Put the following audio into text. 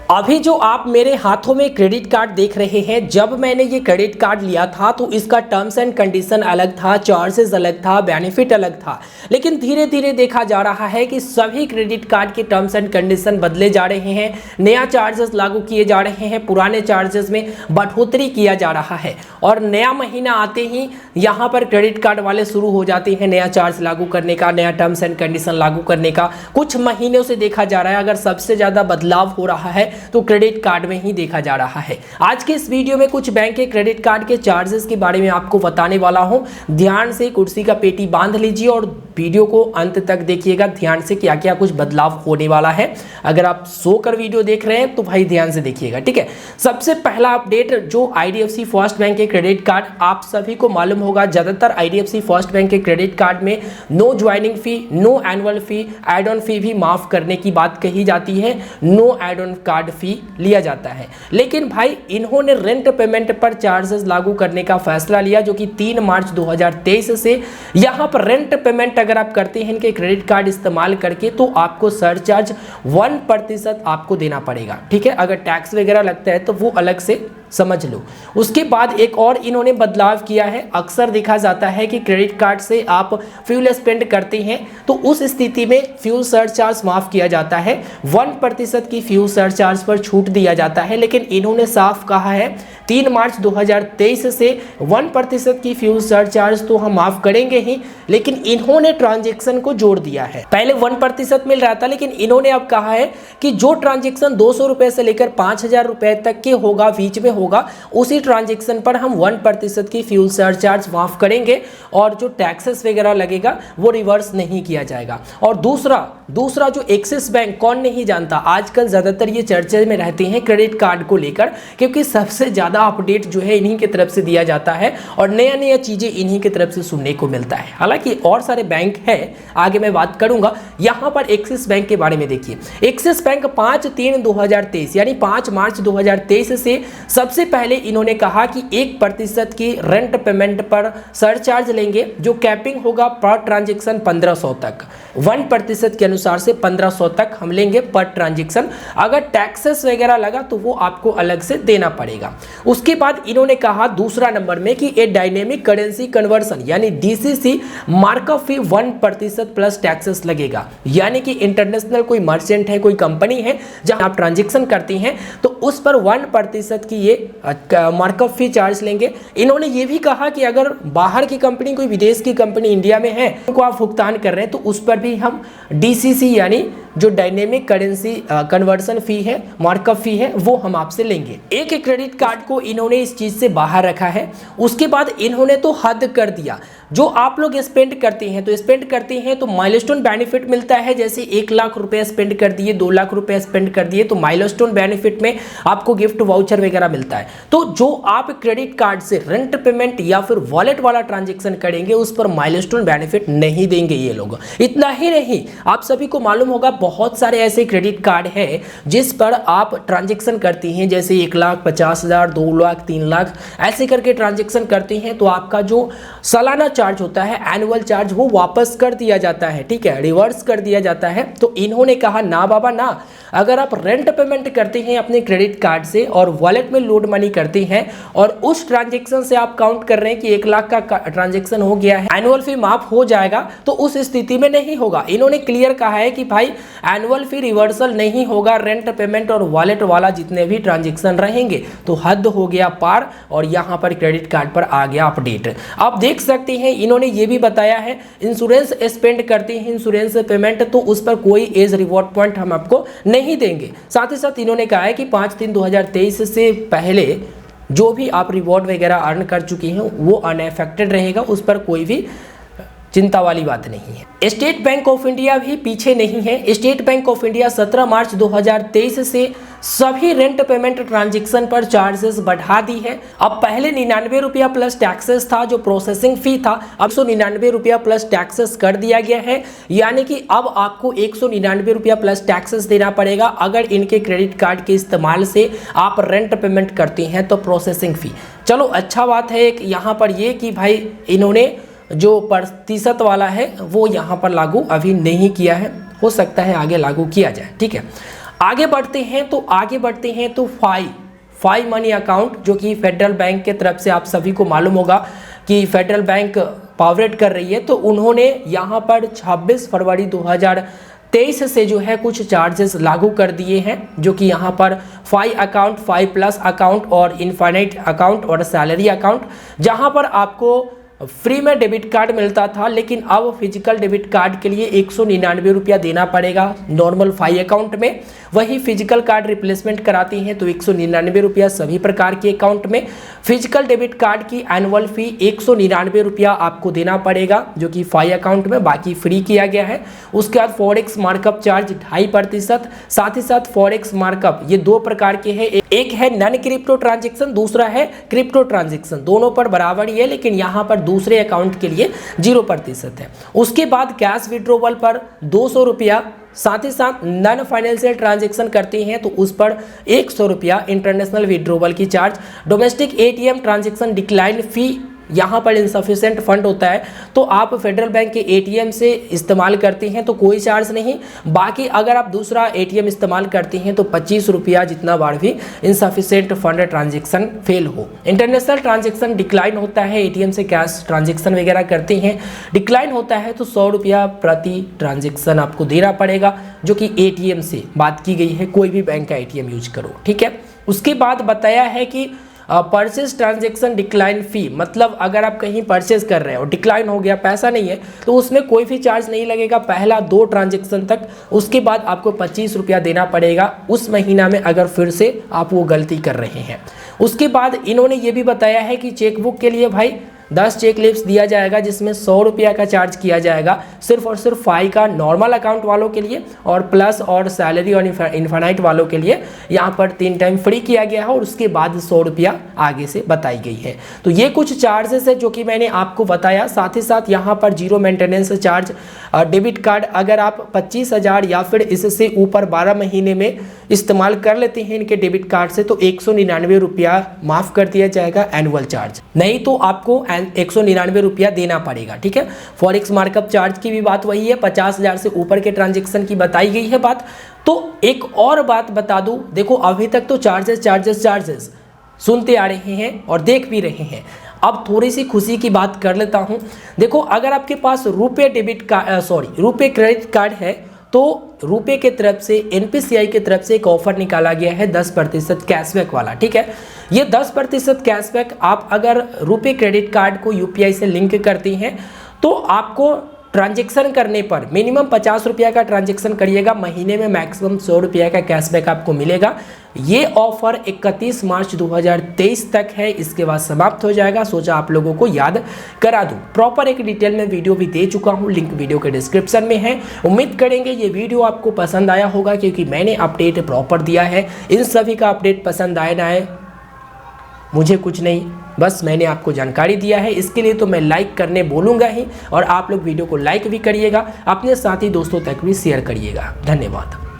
अभी जो आप मेरे हाथों में क्रेडिट कार्ड देख रहे हैं, जब मैंने ये क्रेडिट कार्ड लिया था तो इसका टर्म्स एंड कंडीशन अलग था, चार्जेस अलग था, बेनिफिट अलग था। लेकिन धीरे धीरे देखा जा रहा है कि सभी क्रेडिट कार्ड के टर्म्स एंड कंडीशन बदले जा रहे हैं, नया चार्जेस लागू किए जा रहे हैं, पुराने चार्जेस में बढ़ोतरी किया जा रहा है और नया महीना आते ही यहाँ पर क्रेडिट कार्ड वाले शुरू हो जाते हैं नया चार्ज लागू करने का, नया टर्म्स एंड कंडीशन लागू करने का। कुछ महीनों से देखा जा रहा है अगर सबसे ज़्यादा बदलाव हो रहा है तो क्रेडिट कार्ड में ही देखा जा रहा है। आज के इस वीडियो में कुछ बैंक के क्रेडिट कार्ड के चार्जेस के बारे में आपको बताने वाला हूं। ध्यान से कुर्सी का पेटी बांध लीजिए और वीडियो को अंत तक देखिएगा ध्यान से, क्या क्या कुछ बदलाव होने वाला है। अगर आप सोकर वीडियो देख रहे हैं तो भाई ध्यान से देखिएगा, ठीक है। सबसे पहला अपडेट जो IDFC फर्स्ट बैंक के क्रेडिट कार्ड, आप सभी को मालूम होगा ज्यादातर IDFC फर्स्ट बैंक के क्रेडिट कार्ड में no joining fee, no annual fee, add on fee भी माफ करने की बात कही जाती है, no add on card fee लिया जाता है। लेकिन भाई इन्होंने रेंट पेमेंट पर चार्जेस लागू करने का फैसला लिया जो कि 3 मार्च 2023 से। यहां पर रेंट पेमेंट अगर आप करते हैं इनके क्रेडिट कार्ड इस्तेमाल करके तो आपको सरचार्ज 1% आपको देना पड़ेगा, ठीक है। अगर टैक्स वगैरह लगता है तो वो अलग से समझ लो। उसके बाद एक और इन्होंने बदलाव किया है। अक्सर देखा जाता है कि क्रेडिट कार्ड से आप फ्यूल स्पेंड करते हैं तो उस स्थिति में फ्यूल सरचार्ज माफ किया जाता है, 1% की फ्यूल सरचार्ज पर छूट दिया जाता है। लेकिन इन्होंने साफ कहा है 3 मार्च 2023 से 1% की फ्यूल सरचार्ज तो हम माफ करेंगे ही, लेकिन इन्होंने ट्रांजेक्शन को जोड़ दिया है। पहले 1% मिल रहा था, लेकिन इन्होंने अब कहा है कि जो ट्रांजेक्शन 200 रुपए से लेकर 5000 रुपए तक के होगा, बीच में होगा, उसी ट्रांजेक्शन पर हम 1% की फ्यूल सरचार्ज माफ करेंगे और जो टैक्सेस वगैरह लगेगा वो रिवर्स नहीं किया जाएगा। और दूसरा जो एक्सिस बैंक, कौन नहीं जानता, आजकल ज्यादातर ये चर्चे में रहते हैं क्रेडिट कार्ड को लेकर, क्योंकि सबसे ज्यादा अपडेट जो है इन्हीं की तरफ से दिया जाता है और नया चीजें इन्हीं की तरफ से सुनने को मिलता है। हालांकि और सारे बैंक है, आगे मैं बात करूंगा। यहां पर एक्सिस बैंक के बारे में देखिए। एक्सिस बैंक 5/3/2023 यानी 5 मार्च 2023 से सबसे पहले इन्होंने कहा कि 1% की रेंट पेमेंट पर सरचार्ज लेंगे, जो कैपिंग होगा पर ट्रांजेक्शन 1500 तक, 1% के अनुसार से 1500 तक हम लेंगे पर ट्रांजेक्शन। अगर टैक्सेस वगैरह लगा तो वो आपको अलग से देना पड़ेगा। उसके बाद इन्होंने कहा दूसरा नंबर में कि ए डायनेमिक करेंसी कन्वर्सन यानी DCC मार्कअप फी 1% प्लस टैक्सेस लगेगा। यानी कि इंटरनेशनल कोई मर्चेंट है, कोई कंपनी है जहां आप ट्रांजेक्शन करती हैं तो उस पर 1% की ये मार्कअप फी चार्ज लेंगे। इन्होंने ये भी कहा कि अगर बाहर की कंपनी, कोई विदेश की कंपनी इंडिया में है, उनको आप भुगतान कर रहे हैं तो उस पर भी हम DCC यानी जो डायनेमिक करेंसी कन्वर्सन फी है, मार्कअप फी है, वो हम आपसे लेंगे। एक क्रेडिट कार्ड को इन्होंने इस चीज से बाहर रखा है। उसके बाद इन्होंने तो हद कर दिया। जो आप लोग स्पेंड करते हैं तो माइलस्टोन बेनिफिट मिलता है। जैसे 1 लाख रुपए स्पेंड कर दिए, 2 लाख रुपए स्पेंड कर दिए तो माइलस्टोन बेनिफिट में आपको गिफ्ट वाउचर वगैरह मिलता है। तो जो आप क्रेडिट कार्ड से रेंट पेमेंट या फिर वॉलेट वाला ट्रांजेक्शन करेंगे उस पर माइलस्टोन बेनिफिट नहीं देंगे ये लोग। इतना ही नहीं, आप सभी को मालूम होगा बहुत सारे ऐसे क्रेडिट कार्ड है जिस पर आप ट्रांजेक्शन करती हैं, जैसे 1,50,000, 2 लाख, 3 लाख ऐसे करके ट्रांजेक्शन करती हैं तो आपका जो सालाना चार्ज होता है, एनुअल चार्ज, वो वापस कर दिया जाता है, ठीक है, रिवर्स कर दिया जाता है। तो इन्होंने कहा ना बाबा ना, अगर आप रेंट पेमेंट करते हैं अपने क्रेडिट कार्ड से और वॉलेट में लोड मनी करते हैं और उस ट्रांजेक्शन से आप काउंट कर रहे हैं कि 1 लाख का ट्रांजेक्शन हो गया है, एनुअल फी माफ हो जाएगा, तो उस स्थिति में नहीं होगा। इन्होंने क्लियर कहा है कि भाई एनुअल फी रिवर्सल नहीं होगा, रेंट पेमेंट और वॉलेट वाला जितने भी ट्रांजेक्शन रहेंगे। तो हद हो गया पार और यहाँ पर क्रेडिट कार्ड पर आ गया अपडेट। आप देख सकते हैं इन्होंने ये भी बताया है इंश्योरेंस स्पेंड करते हैं, इंश्योरेंस पेमेंट, तो उस पर कोई एज रिवॉर्ड पॉइंट हम आपको नहीं देंगे। साथ ही साथ इन्होंने कहा है कि 5/3/2023 से पहले जो भी आप रिवॉर्ड वगैरह अर्न कर चुकी हैं वो अनअफेक्टेड रहेगा, उस पर कोई भी चिंता वाली बात नहीं है। स्टेट बैंक ऑफ इंडिया भी पीछे नहीं है। स्टेट बैंक ऑफ इंडिया 17 मार्च 2023 से सभी रेंट पेमेंट ट्रांजेक्शन पर चार्जेस बढ़ा दी है। अब पहले 99 रुपया प्लस टैक्सेस था, जो प्रोसेसिंग फी था, अब 199 रुपया प्लस टैक्सेस कर दिया गया है। यानी कि अब आपको 199 रुपया प्लस टैक्सेस देना पड़ेगा अगर इनके क्रेडिट कार्ड के इस्तेमाल से आप रेंट पेमेंट करती हैं तो प्रोसेसिंग फी। चलो अच्छा बात है एक यहाँ पर ये कि भाई इन्होंने जो प्रतिशत वाला है वो यहाँ पर लागू अभी नहीं किया है, हो सकता है आगे लागू किया जाए, ठीक है। आगे बढ़ते हैं तो फाई मनी अकाउंट, जो कि फेडरल बैंक के तरफ से आप सभी को मालूम होगा कि फेडरल बैंक पावरेट कर रही है, तो उन्होंने यहाँ पर 26 फरवरी 2023 से जो है कुछ चार्जेस लागू कर दिए हैं, जो कि यहाँ पर Fi account, Fi plus account और इनफाइनाइट अकाउंट और सैलरी अकाउंट, जहाँ पर आपको फ्री में डेबिट कार्ड मिलता था, लेकिन अब फिजिकल डेबिट कार्ड के लिए 199 रुपया देना पड़ेगा नॉर्मल फाई अकाउंट में। वही फिजिकल कार्ड रिप्लेसमेंट कराती हैं तो 199 रुपया सभी प्रकार के अकाउंट में। फिजिकल डेबिट कार्ड की एनुअल फी 199 रुपया आपको देना पड़ेगा, जो कि फाई अकाउंट में, बाकी फ्री किया गया है। उसके बाद फॉरेक्स मार्कअप चार्ज 2.5%, साथ ही साथ फॉरेक्स मार्कअप ये दो प्रकार के हैं, एक है नॉन क्रिप्टो ट्रांजेक्शन, दूसरा है क्रिप्टो ट्रांजेक्शन। दोनों पर बराबर ही है, लेकिन यहाँ पर दूसरे अकाउंट के लिए 0% है। उसके बाद कैश विड्रॉवल पर 200 रुपया, साथ ही साथ नॉन फाइनेंशियल ट्रांजैक्शन करते हैं तो उस पर 100 रुपया इंटरनेशनल विड्रॉवल की charge. Domestic ATM transaction decline fee, यहाँ पर इंसफिशिएंट फंड होता है तो आप फेडरल बैंक के एटीएम से इस्तेमाल करते हैं तो कोई चार्ज नहीं। बाकी अगर आप दूसरा एटीएम इस्तेमाल करते हैं तो 25 रुपया जितना बार भी इंसफिशिएंट फंड ट्रांजैक्शन फेल हो। इंटरनेशनल ट्रांजैक्शन डिक्लाइन होता है, एटीएम से कैश ट्रांजैक्शन वगैरह करते हैं, डिक्लाइन होता है तो 100 रुपया प्रति ट्रांजैक्शन आपको देना पड़ेगा, जो कि एटीएम से बात की गई है, कोई भी बैंक का एटीएम यूज करो, ठीक है। उसके बाद बताया है कि परचेज ट्रांजैक्शन डिक्लाइन फी, मतलब अगर आप कहीं परचेज कर रहे हैं और डिक्लाइन हो गया, पैसा नहीं है, तो उसमें कोई भी चार्ज नहीं लगेगा पहला 2 ट्रांजैक्शन तक। उसके बाद आपको 25 रुपया देना पड़ेगा उस महीना में अगर फिर से आप वो गलती कर रहे हैं। उसके बाद इन्होंने ये भी बताया है कि चेकबुक के लिए भाई 10 चेक लीव्स दिया जाएगा, जिसमें 100 रुपया का चार्ज किया जाएगा सिर्फ और सिर्फ फाई का नॉर्मल अकाउंट वालों के लिए, और प्लस और सैलरी और इनफाइनाइट वालों के लिए यहाँ पर 3 टाइम फ्री किया गया है, और उसके बाद 100 रुपया आगे से बताई गई है। तो ये कुछ चार्जेस है जो कि मैंने आपको बताया। साथ ही साथ यहाँ पर 0 मेंटेनेंस चार्ज, डेबिट कार्ड अगर आप 25,000 या फिर इससे ऊपर 12 महीने में इस्तेमाल कर लेते हैं इनके डेबिट कार्ड से, तो 199 रुपया माफ़ कर दिया जाएगा एनुअल चार्ज, नहीं तो आपको 199 रुपया देना पड़ेगा, ठीक है। फॉरेक्स मार्कअप चार्ज की भी बात वही है, 50,000 से ऊपर के ट्रांजैक्शन की बताई गई है बात। तो एक और बात बता दूं, देखो अभी तक तो चार्जेस सुनते आ रहे हैं और देख भी रहे हैं, अब थोड़ी सी खुशी की बात कर लेता हूं। देखो अगर आपके पास रुपे क्रेडिट कार्ड है तो रुपे के तरफ से, एनपीसीआई की तरफ से एक ऑफर निकाला गया है 10% कैशबैक वाला, ठीक है। ये 10% कैशबैक आप अगर रुपे क्रेडिट कार्ड को यूपीआई से लिंक करती हैं तो आपको ट्रांजैक्शन करने पर मिनिमम 50 रुपया का ट्रांजैक्शन करिएगा, महीने में मैक्सिमम 100 रुपया का कैशबैक आपको मिलेगा। ये ऑफर 31 मार्च 2023 तक है, इसके बाद समाप्त हो जाएगा। सोचा आप लोगों को याद करा दूं। प्रॉपर एक डिटेल में वीडियो भी दे चुका हूं, लिंक वीडियो के डिस्क्रिप्शन में है। उम्मीद करेंगे ये वीडियो आपको पसंद आया होगा, क्योंकि मैंने अपडेट प्रॉपर दिया है। इन सभी का अपडेट पसंद आए ना आए मुझे कुछ नहीं, बस मैंने आपको जानकारी दिया है। इसके लिए तो मैं लाइक करने बोलूँगा ही, और आप लोग वीडियो को लाइक भी करिएगा, अपने साथी दोस्तों तक भी शेयर करिएगा। धन्यवाद।